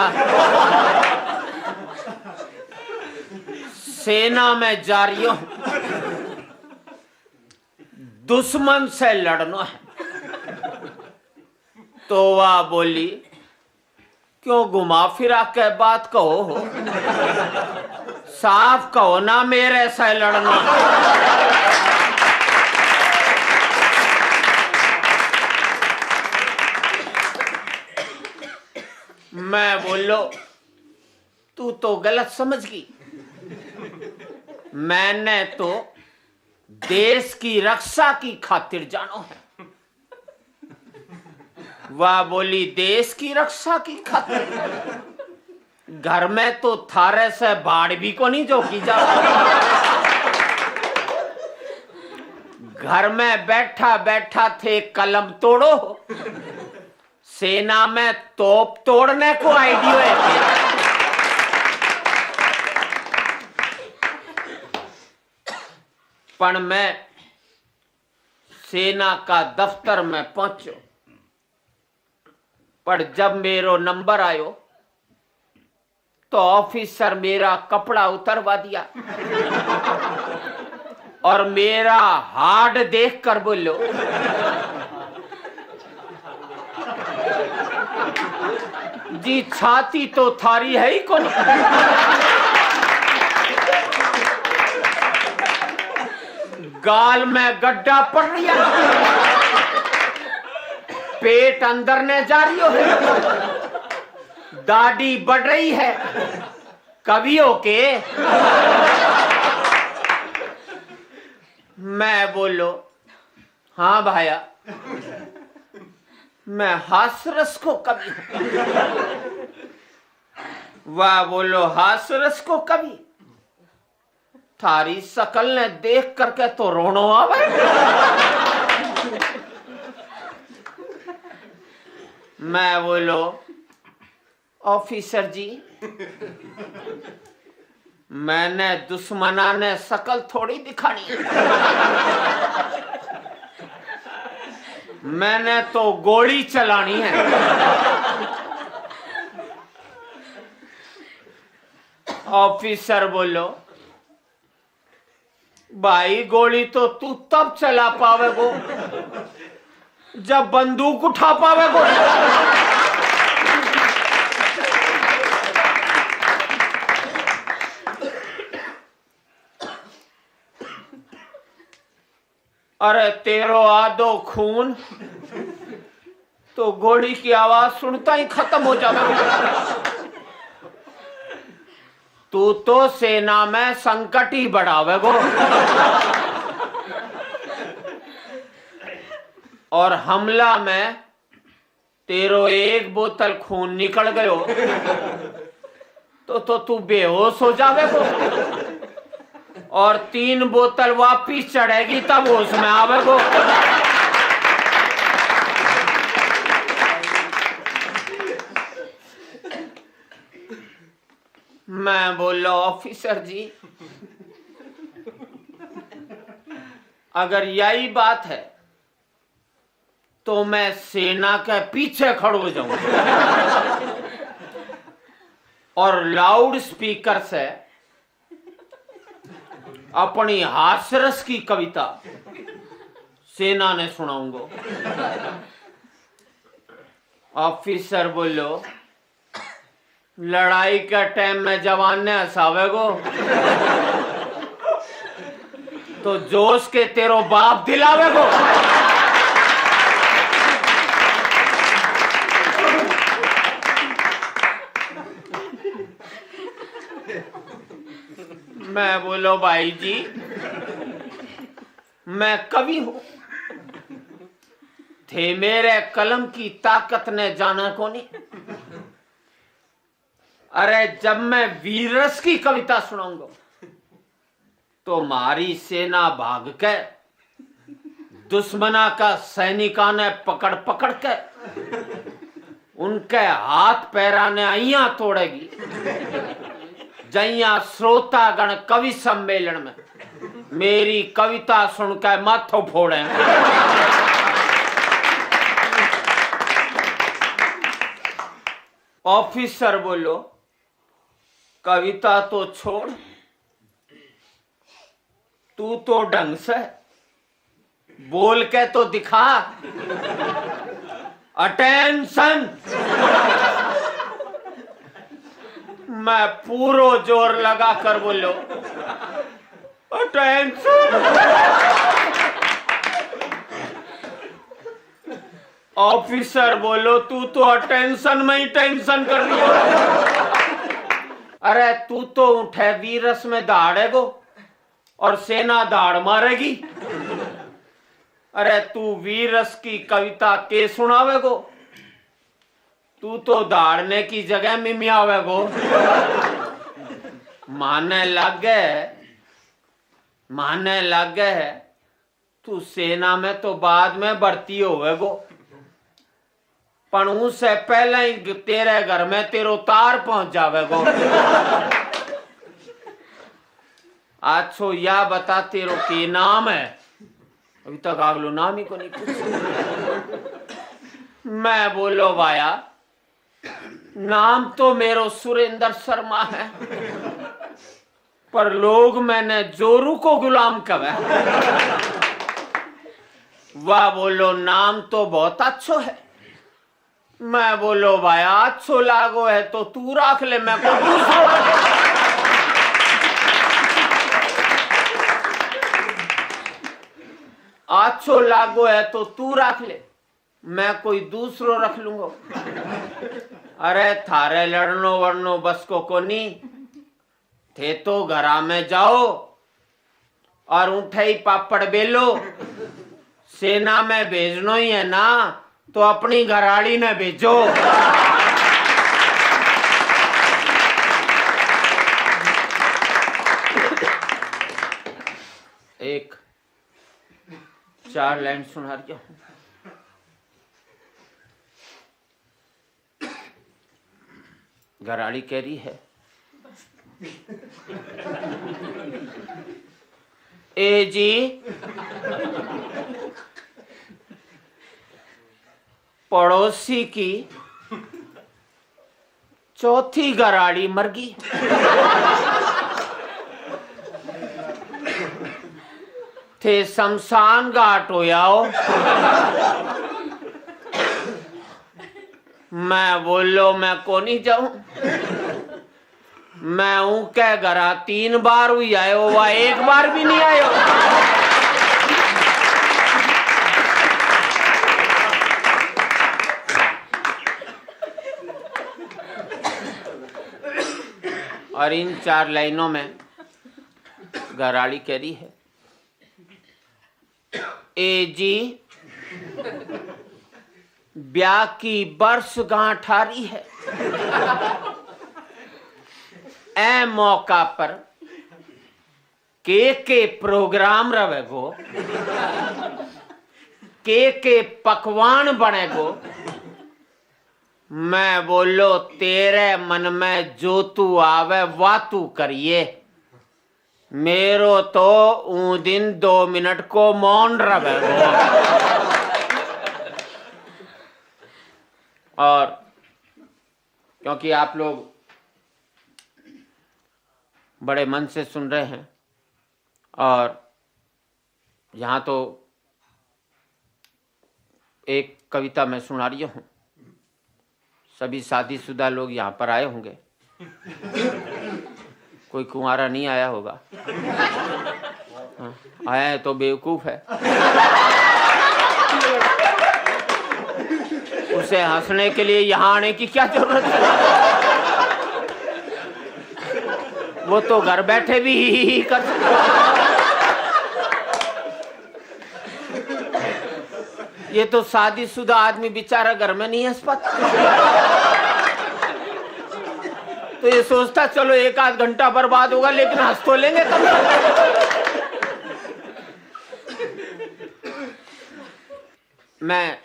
सेना में जा रही हूं, दुश्मन से लड़ना है। तो वह बोली क्यों घुमा फिरा के बात कहो हो, साफ कहो ना मेरे से लड़ना। मैं बोलो तू तो गलत समझ गई, मैंने तो देश की रक्षा की खातिर जानो है। वह बोली देश की रक्षा की खातिर, घर में तो थारे से बाढ़ भी को नहीं जो की जा। घर में बैठा बैठा थे कलम तोड़ो, सेना में तोप तोड़ने को आइडियो है। पर मैं सेना का दफ्तर में पहुंचो, पर जब मेरो नंबर आयो तो ऑफिसर मेरा कपड़ा उतरवा दिया और मेरा हार्ड देखकर बोलो जी छाती तो थारी है ही कौन। गाल में गड्ढा पड़ रहा, पेट अंदर ने जा रही हो, दाढ़ी बढ़ रही है, कवियों के। मैं बोलो हाँ भाया, मैं हास्यरस को कवि। वह बोलो हास्यरस को कवि, थारी शकल ने देख करके तो रोनो आवे। मैं बोलो ऑफिसर जी, मैंने दुश्मना ने शकल थोड़ी दिखानी है, मैंने तो गोली चलानी है। ऑफिसर बोलो भाई गोली तो तू तब चला पावेगो जब बंदूक उठा पावेगो। अरे तेरो आधो खून तो गोली की आवाज सुनता ही खत्म हो जावे। तू तो सेना में संकट ही बढ़ावेगो और हमला में तेरो एक बोतल खून निकल गयो तो तू बेहोश हो जावेगो और 3 बोतल वापिस चढ़ेगी तब होश में आवेगो। मैं बोलो ऑफिसर जी, अगर यही बात है तो मैं सेना के पीछे खड़ो हो जाऊंगा और लाउड स्पीकर से अपनी हास्यरस की कविता सेना ने सुनाऊंगा। ऑफिसर बोलो लड़ाई का टाइम में जवान ने हंसावेगो तो जोश के तेरो बाप दिलावेगो। मैं बोलो भाई जी, मैं कवि हूं, थे मेरे कलम की ताकत ने जाना को नहीं। अरे जब मैं वीररस की कविता सुनाऊंगा तो मारी सेना भाग के दुश्मना का सैनिका ने पकड़ पकड़ के उनके हाथ पैरा ने अइया तोड़ेगी। जइया श्रोतागण कवि सम्मेलन में मेरी कविता सुनकर माथो फोड़े। ऑफिसर बोलो कविता तो छोड़, तू तो ढंग से बोल के तो दिखा। अटेंशन। मैं पूरो जोर लगा कर बोलो अटेंशन। ऑफिसर बोलो तू तो अटेंशन में ही टेंशन कर रही हो। अरे तू तो उठे वीरस में दौड़ेगो और सेना दाड़ मारेगी। अरे तू वीरस की कविता के सुनावेगो, तू तो दाड़ने की जगह मिमियावेगो। माने लग गए तू सेना में तो बाद में भर्ती होवेगो, पण उससे पहले ही तेरे घर में तेरो तार पहुंच जावेगो। आछो या बता तेरो के नाम है? अभी तक आगलो नाम ही को नहीं पूछा। मैं बोलो भाया नाम तो मेरो सुरेंद्र शर्मा है, पर लोग मैंने जोरू को गुलाम कहे। वाह बोलो नाम तो बहुत अच्छो है। मैं बोलो भाया अच्छो लागो है तो तू रख ले, मैं को दूसरो। अच्छो लागो है तो तू रख ले, मैं कोई दूसरो रख लूंगा। अरे थारे लड़नो वड़नो बस को नहीं थे तो घरा में जाओ और उठे ही पापड़ बेलो। सेना में भेजनो ही है ना तो अपनी घराड़ी ने भेजो। 4 लाइन सुना रही हूं। घराड़ी कह रही है, ए जी पड़ोसी की चौथी घराड़ी मर गई। थे शमशान घाट हो आओ। मैं बोलो मैं को नहीं जाऊं। मैं हूं क्या घरा 3 बार हुई आयो, वह 1 बार भी नहीं आयो। और इन 4 लाइनों में घराड़ी कह रही है, ए जी ब्याह की वर्षगांठ आ रही है। ए मौका पर के प्रोग्राम रहेगो, के पकवान बनेगो। मैं बोलो तेरे मन में जो तू आवे वाह तू करिए। मेरो तो ऊ दिन 2 मिनट को मौन रहेगो। और क्योंकि आप लोग बड़े मन से सुन रहे हैं और यहाँ तो एक कविता मैं सुना रही हूँ। सभी शादीशुदा लोग यहाँ पर आए होंगे, कोई कुंवारा नहीं आया होगा। हाँ, आया है तो बेवकूफ है। उसे हंसने के लिए यहाँ आने की क्या जरूरत है? वो तो घर बैठे भी ही कर सकता। ये तो शादीशुदा आदमी बेचारा घर में नहीं हंस पाता, तो ये सोचता चलो 1 आध घंटा बर्बाद होगा लेकिन हंस तो लेंगे कम। मैं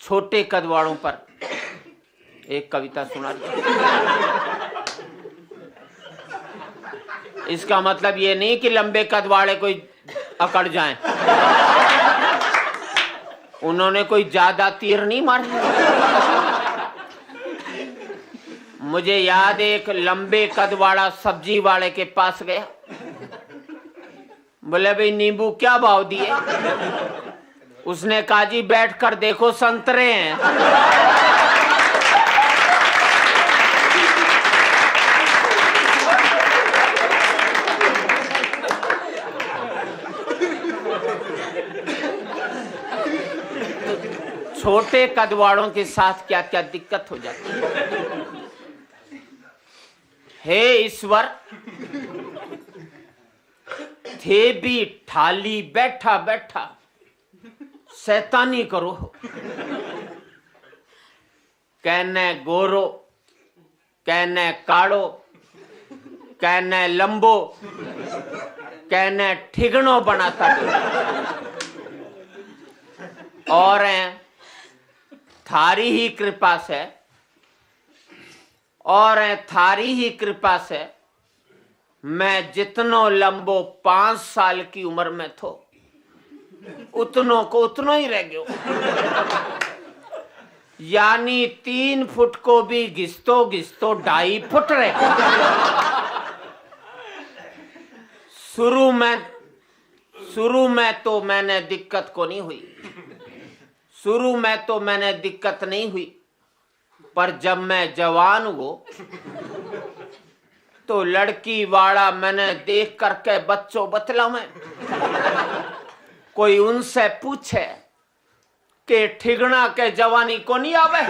छोटे कद वालों पर एक कविता सुना रही हूं। इसका मतलब ये नहीं कि लंबे कद वाले कोई अकड़ जाएं। उन्होंने कोई ज्यादा तीर नहीं मारे। मुझे याद है एक लंबे कद वाला सब्जी वाले के पास गया। बोले भाई नींबू क्या भाव दिए? उसने कहा जी बैठ कर देखो संतरे हैं। छोटे कद वालों के साथ क्या क्या दिक्कत हो जाती है। हे ईश्वर, थे भी ठाली बैठा बैठा शैतानी करो। कहने गोरो, कहने काड़ो, कहने लंबो, कहने ठिगणो बनाता और थारी ही कृपा से और थारी ही कृपा से मैं जितनो लंबो 5 साल की उम्र में थो उतनों को उतनो ही रह गयो। यानी 3 फुट को भी घिसतो घिसतो 2.5 फुट रह गयो। शुरू में तो मैंने दिक्कत को नहीं हुई, शुरू में तो मैंने दिक्कत नहीं हुई, पर जब मैं जवान हुआ तो लड़की वाला मैंने देख करके बच्चों बतला में कोई उनसे पूछे कि ठिगना के जवानी को नहीं आवे।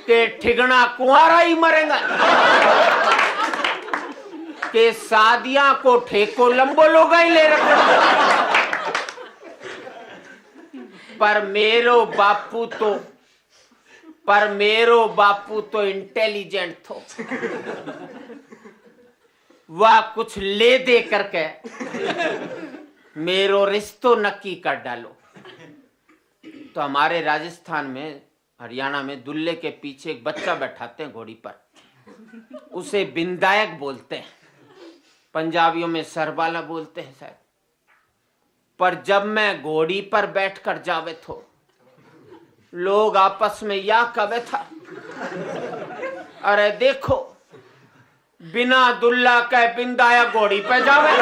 के ठिगना कुंवारा ही मरेगा, के शादियां को ठेको लंबो लोग ही ले रखा। पर मेरो बापू तो पर मेरो बापू तो इंटेलिजेंट थो। वह कुछ ले दे करके मेरो रिश्तो नक्की कर डालो। तो हमारे राजस्थान में, हरियाणा में दुल्ले के पीछे एक बच्चा बैठाते हैं घोड़ी पर, उसे बिंदायक बोलते हैं, पंजाबियों में सरबाला बोलते हैं शायद। पर जब मैं घोड़ी पर बैठकर जावे थो, लोग आपस में या कवे था, अरे देखो बिना दुल्ला के बिंदाया घोड़ी पे जावे।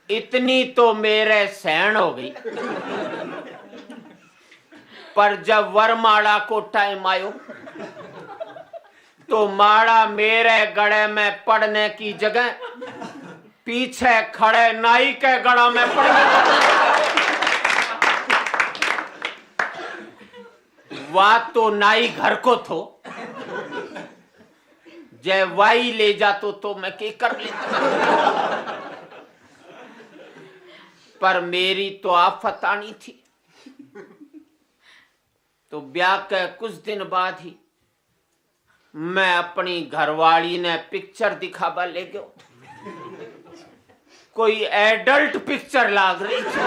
इतनी तो मेरे सहन हो गई। पर जब वरमाला को टाइम आयो तो माड़ा मेरे गड़े में पड़ने की जगह पीछे खड़े नाई के गड़ा में पड़ गया। वह तो नाई घर को थो, जय वाई ले जातो तो मैं के कर लेता। पर मेरी तो आफत आनी थी। तो ब्याह के कुछ दिन बाद ही मैं अपनी घरवाली ने पिक्चर दिखावा ले गयो। कोई एडल्ट पिक्चर लाग रही थी।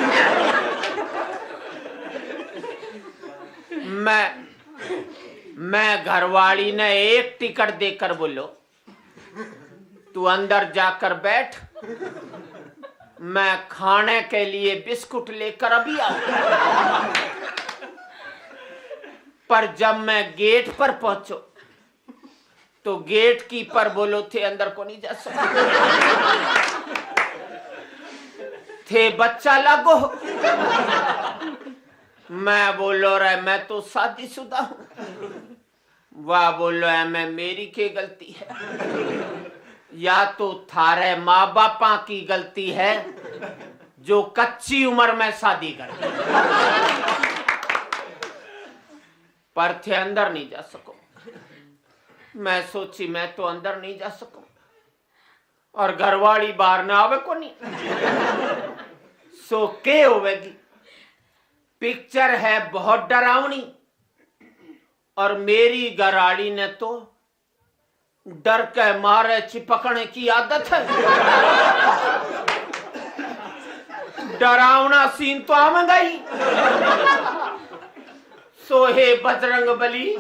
मैं घरवाली ने एक टिकट देकर बोलो, तू अंदर जाकर बैठ, मैं खाने के लिए बिस्कुट लेकर अभी आऊं। पर जब मैं गेट पर पहुंचो तो गेट कीपर बोलो थे अंदर को नहीं जा सकते, थे बच्चा लागो। मैं बोलो रे मैं तो शादीशुदा हूं। वाह बोलो है मैं मेरी क्या गलती है, या तो थारे माँ बापा की गलती है जो कच्ची उम्र में शादी कर। पर थे अंदर नहीं जा सको। मैं सोची मैं तो अंदर नहीं जा सकूं और घरवाली बाहर ना आवे को नहीं। सो के होवेगी। पिक्चर है बहुत डरावनी और मेरी घरवाली ने तो डर के मारे चिपकने की आदत है। डरावना सीन तो आवेगा ही। सोहे बजरंग बली,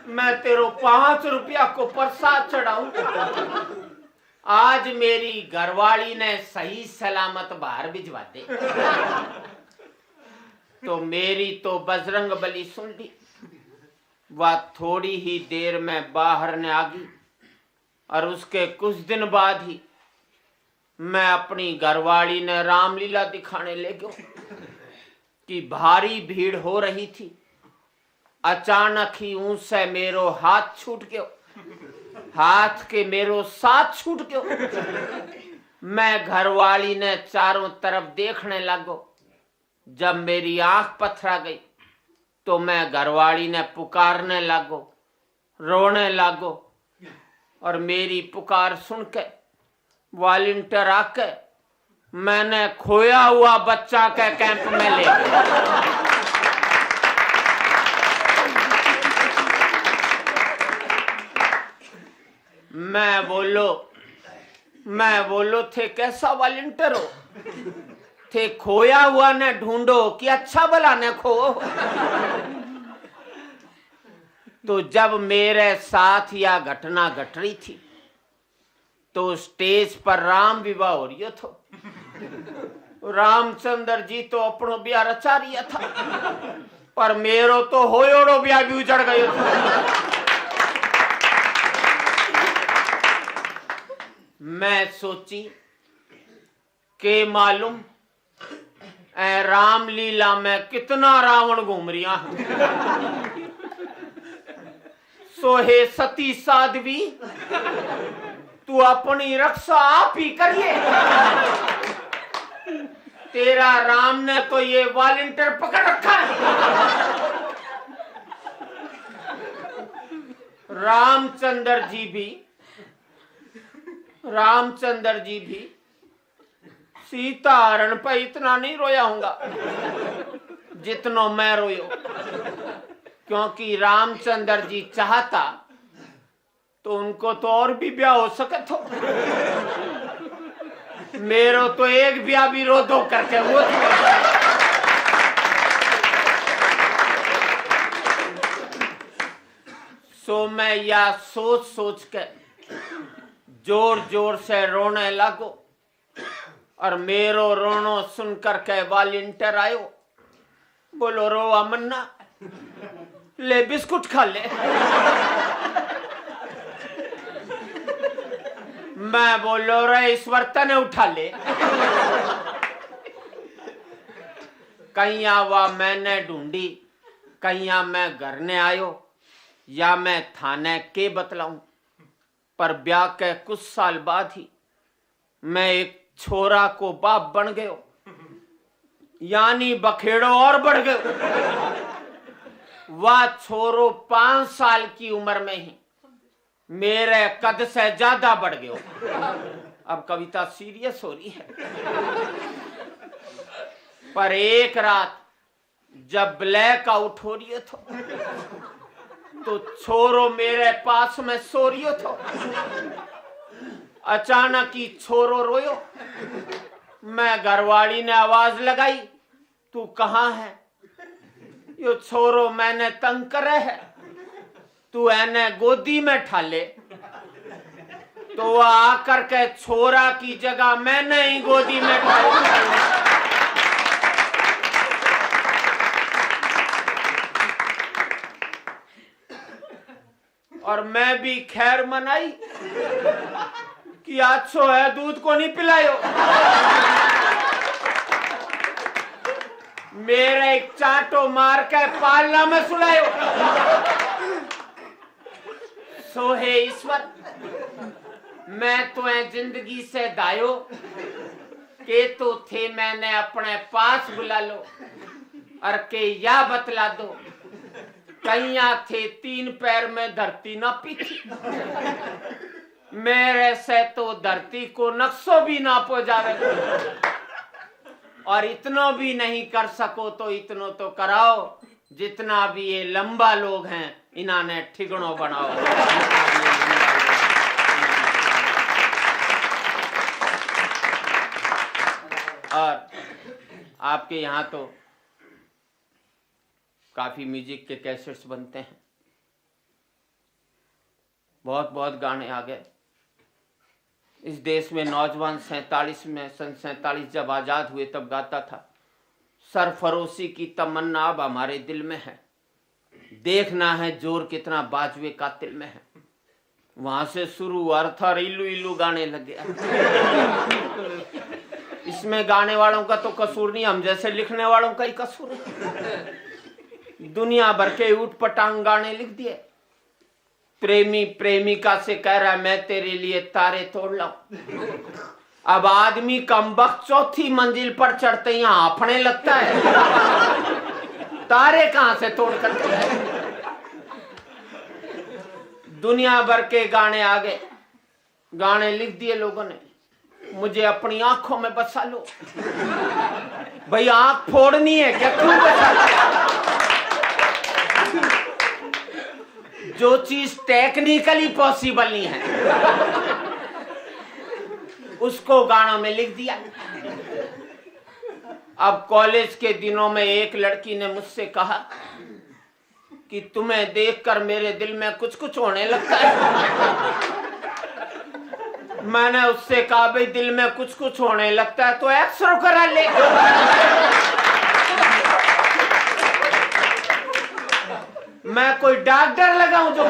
मैं तेरो 5 रुपया को प्रसाद चढ़ाऊं। आज मेरी घरवाली ने सही सलामत बाहर भिजवा दे। तो मेरी तो बजरंग बली सुन ली। वह थोड़ी ही देर में बाहर ने आ गई और उसके कुछ दिन बाद ही मैं अपनी घरवाली ने रामलीला दिखाने ले गया कि भारी भीड़ हो रही थी। अचानक ही उनसे मेरो हाथ छूट गयो, हाथ के मेरो साथ छूट गयो। मैं घरवाली ने चारों तरफ देखने लगो। जब मेरी आंख पथरा गई तो मैं घरवाली ने पुकारने लगो, रोने लगो और मेरी पुकार सुन के वॉलंटियर आके मैंने खोया हुआ बच्चा के कैंप में ले गया। मैं बोलो थे कैसा वॉलंटियर हो, थे खोया हुआ ने ढूंढो कि अच्छा भला ने खो। तो जब मेरे साथ यह घटना घट रही थी तो स्टेज पर राम विवाह हो रही थो। रामचंद्र जी तो अपनो ब्याह रचा रिया था, पर मेरो तो होयोड़ो ब्याह भी उजड़ गयो था। मैं सोची के मालूम ए रामलीला में कितना रावण घूम रिया है। सोहे सती साध्वी तू अपनी रक्षा आप ही करिए। तेरा राम ने तो ये वॉलंटियर पकड़ रखा है। रामचंद्र जी भी सीता हरण पे इतना नहीं रोया हूंगा जितना मैं रोयो, क्योंकि रामचंद्र जी चाहता तो उनको तो और भी ब्याह हो सके तो मेरो तो एक ब्याह भी रो दो करके वो सो मैं या सोच सोच के जोर जोर से रोने लगो और मेरो रोनो सुनकर के वॉलंटियर आयो, बोलो रो अमन्ना, ले बिस्कुट खा ले। मैं बोलो रे ईश्वर तने उठा ले। कहीं वा मैंने ढूंढी, कहीं मैं घर ने आयो या मैं थाने के बतलाऊं, पर ब्याह के कुछ साल बाद ही मैं एक छोरा को बाप बन गयो, यानी बखेड़ो और बढ़ गयो। वह छोरो 5 साल की उम्र में ही मेरे कद से ज्यादा बढ़ गयो। अब कविता सीरियस हो रही है। पर एक रात जब ब्लैक आउट हो रही थो तो छोरो मेरे पास में सो रही थो। अचानक ही छोरो रोयो। मैं घरवाली ने आवाज लगाई, तू कहाँ है? यो छोरो मैंने तंग करे है, तू एने गोदी में ठाले। तो वह आकर के छोरा की जगह मैंने ही गोदी में ठाली। और मैं भी खैर मनाई कि अच्छो है दूध को नहीं पिलायो। मेरे एक चाटो मार के पालना में सुलायो। सो हे ईश्वर, मैं तुम्हें जिंदगी से दायो के तो थे मैंने अपने पास बुला लो और के या बतला दो कहीं थे 3 पैर में धरती न पीछी। मेरे से तो धरती को नक्शो भी ना पो जावे, और इतनो भी नहीं कर सको तो इतनो तो कराओ, जितना भी ये लंबा लोग हैं इन्होंने ठिगणो बनाओ। और आपके यहाँ तो काफी म्यूजिक के कैसेट्स बनते हैं, बहुत बहुत गाने आ गए। इस देश में नौजवान 47 में सन 47 जब आजाद हुए तब गाता था, सरफरोशी की तमन्ना अब हमारे दिल में है, देखना है जोर कितना बाजवे कातिल में है। वहां से शुरू हुआ था, इल्लू इल्लू गाने लग गया। इसमें गाने वालों का तो कसूर नहीं, हम जैसे लिखने वालों का ही कसूर है। दुनिया भर के ऊट पटांग गाने लिख दिए। प्रेमी प्रेमिका से कह रहा है मैं तेरे लिए तारे तोड़ लाऊं। अब आदमी कमबख्त 4थी मंजिल पर चढ़ते ही हाफने लगता है। तारे कहां से तोड़ करते हैं? दुनिया भर के गाने आ गए, गाने लिख दिए लोगों ने, मुझे अपनी आंखों में बसा लो। भाई आंख फोड़नी है क्या? क्यों बसा लो? जो चीज टेक्निकली पॉसिबल नहीं है उसको गानों में लिख दिया। अब कॉलेज के दिनों में एक लड़की ने मुझसे कहा कि तुम्हें देखकर मेरे दिल में कुछ कुछ होने लगता है। मैंने उससे कहा भाई दिल में कुछ कुछ होने लगता है तो एक्सरे करा ले। मैं कोई डॉक्टर लगाऊं जो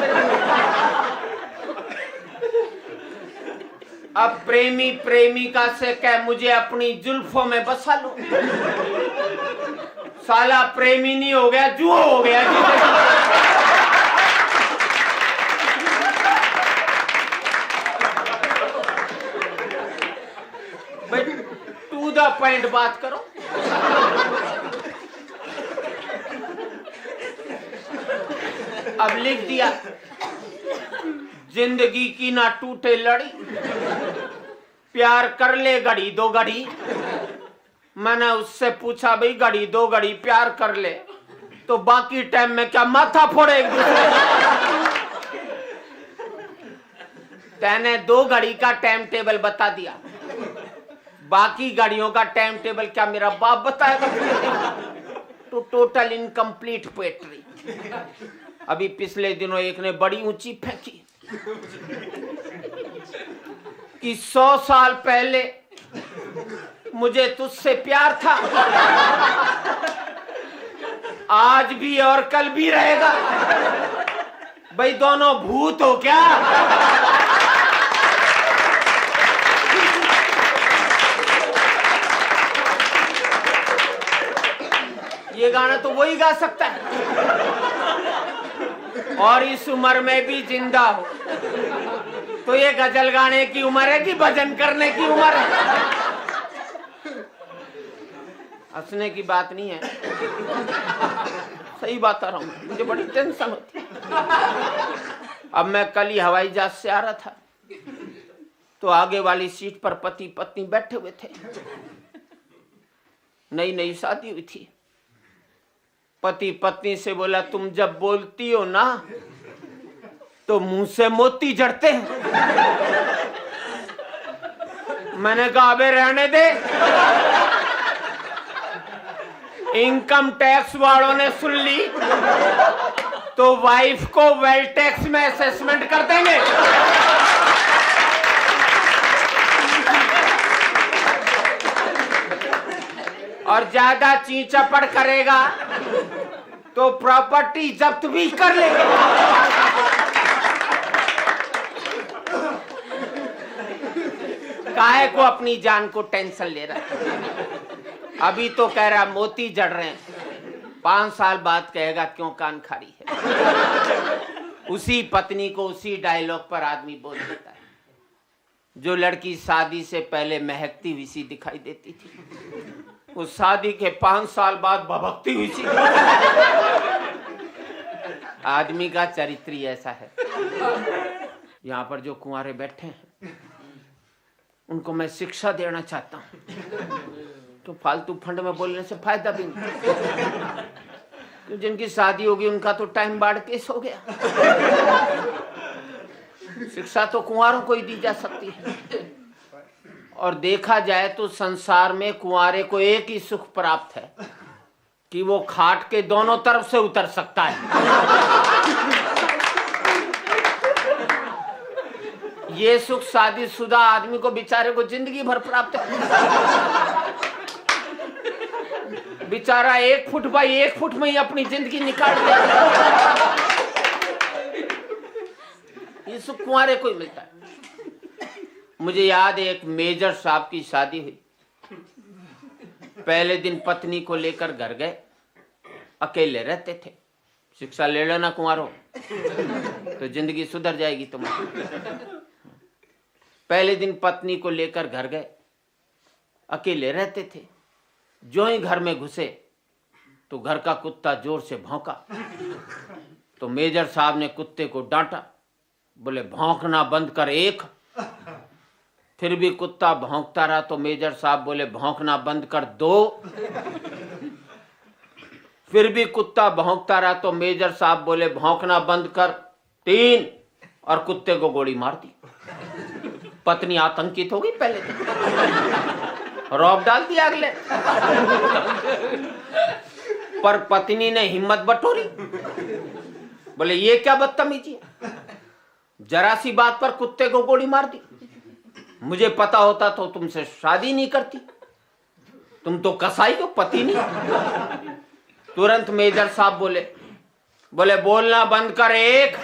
अब प्रेमी प्रेमिका से कह मुझे अपनी जुल्फों में बसा लो। साला प्रेमी नहीं हो गया, जुआ हो गया। भाई टू द पॉइंट बात करो। अब लिख दिया, जिंदगी की ना टूटे लड़ी, प्यार कर ले घड़ी दो घड़ी, मैंने उससे पूछा, भाई घड़ी दो घड़ी प्यार कर ले तो बाकी टाइम में क्या माथा फोड़े एक दूसरे? तैने 2 घड़ी का टाइम टेबल बता दिया, बाकी घड़ियों का टाइम टेबल क्या मेरा बाप बताएगा? तो टोटल इनकम्प्लीट पोएट्री। अभी पिछले दिनों एक ने बड़ी ऊंची फेंकी कि 100 साल पहले मुझे तुझसे प्यार था, आज भी और कल भी रहेगा। भाई दोनों भूत हो क्या? ये गाना तो वही गा सकता है, और इस उम्र में भी जिंदा हो। तो ये गजल गाने की उम्र है कि भजन करने की उम्र है? हंसने की बात नहीं है, सही बात आ रहा हूं, मुझे बड़ी टेंशन होती है। अब मैं कल ही हवाई जहाज से आ रहा था, तो आगे वाली सीट पर पति पत्नी बैठे हुए थे। नई नई शादी हुई थी। पति पत्नी से बोला, तुम जब बोलती हो ना तो मुंह से मोती जड़ते हैं। मैंने कहा अबे रहने दे, इनकम टैक्स वालों ने सुन ली तो वाइफ को वेल्थ टैक्स में असेसमेंट कर देंगे। और ज्यादा चींचपड़ करेगा तो प्रॉपर्टी जब्त भी कर लेंगे। काहे को अपनी जान को टेंशन ले रहा है? अभी तो कह रहा मोती जड़ रहे हैं, 5 साल बाद कहेगा क्यों कान खारी है। उसी पत्नी को उसी डायलॉग पर आदमी बोल देता है। जो लड़की शादी से पहले महकती हुई सी दिखाई देती थी, उस शादी के 5 साल बाद भभकती हुई सी। आदमी का चरित्र ही ऐसा है। यहाँ पर जो कुंवारे बैठे हैं उनको मैं शिक्षा देना चाहता हूँ, तो फालतू फंड में बोलने से फायदा भी नहीं। तो जिनकी शादी होगी उनका तो टाइम बाढ़ केस हो गया। शिक्षा तो कुंवारों को ही दी जा सकती है। और देखा जाए तो संसार में कुंवारे को एक ही सुख प्राप्त है कि वो खाट के दोनों तरफ से उतर सकता है। ये सुख शादीशुदा आदमी को बेचारे को जिंदगी भर प्राप्त है। बेचारा 1 फुट बाई 1 फुट में ही अपनी जिंदगी निकाल देता। ये सुख कुंवारे को ही मिलता है। मुझे याद है, एक मेजर साहब की शादी हुई। पहले दिन पत्नी को लेकर घर गए, अकेले रहते थे। शिक्षा ले लेना कुंवारों, तो जिंदगी सुधर जाएगी तुम्हारी। पहले दिन पत्नी को लेकर घर गए, अकेले रहते थे। जो ही घर में घुसे तो घर का कुत्ता जोर से भौंका। तो मेजर साहब ने कुत्ते को डांटा, बोले भौंकना बंद कर। एक फिर भी कुत्ता भौंकता रहा तो मेजर साहब बोले भौंकना बंद कर। 2 फिर भी कुत्ता भौंकता रहा तो मेजर साहब बोले भौंकना बंद कर। 3 और कुत्ते को गोली मार दी। पत्नी आतंकित हो गई, पहले दिन रौब डाल दिया अगले। पर पत्नी ने हिम्मत बटोरी, बोले ये क्या बदतमीजी है, जरा सी बात पर कुत्ते को गोली मार दी। मुझे पता होता तो तुमसे शादी नहीं करती, तुम तो कसाई हो, पति नहीं। तुरंत मेजर साहब बोले बोलना बंद कर। 1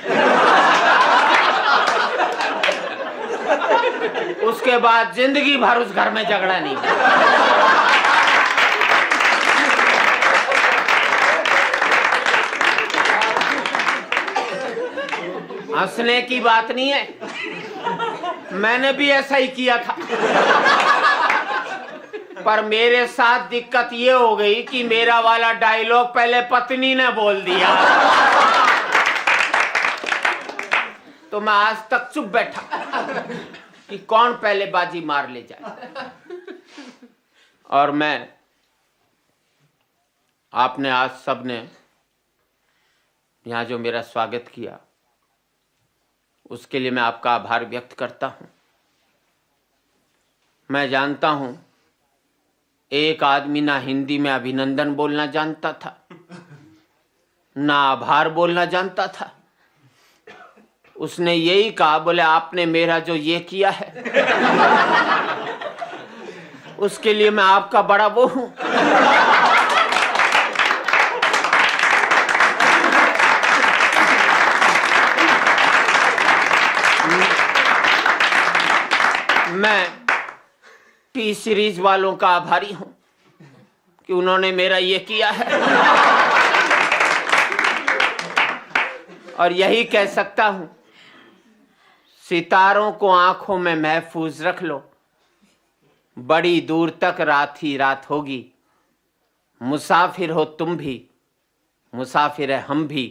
उसके बाद जिंदगी भर उस घर में झगड़ा नहीं। हंसने की बात नहीं है, मैंने भी ऐसा ही किया था। पर मेरे साथ दिक्कत ये हो गई कि मेरा वाला डायलॉग पहले पत्नी ने बोल दिया, तो मैं आज तक चुप बैठा कि कौन पहले बाजी मार ले जाए। और मैं आपने आज सबने यहाँ जो मेरा स्वागत किया उसके लिए मैं आपका आभार व्यक्त करता हूँ। मैं जानता हूँ एक आदमी ना हिंदी में अभिनंदन बोलना जानता था, ना आभार बोलना जानता था। उसने यही कहा, बोले आपने मेरा जो ये किया है उसके लिए मैं आपका बड़ा वो हूं। मैं टी सीरीज वालों का आभारी हूं कि उन्होंने मेरा ये किया है। और यही कह सकता हूं, सितारों को आंखों में महफूज रख लो, बड़ी दूर तक रात ही रात होगी। मुसाफिर हो तुम भी, मुसाफिर है हम भी,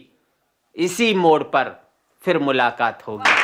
इसी मोड़ पर फिर मुलाकात होगी।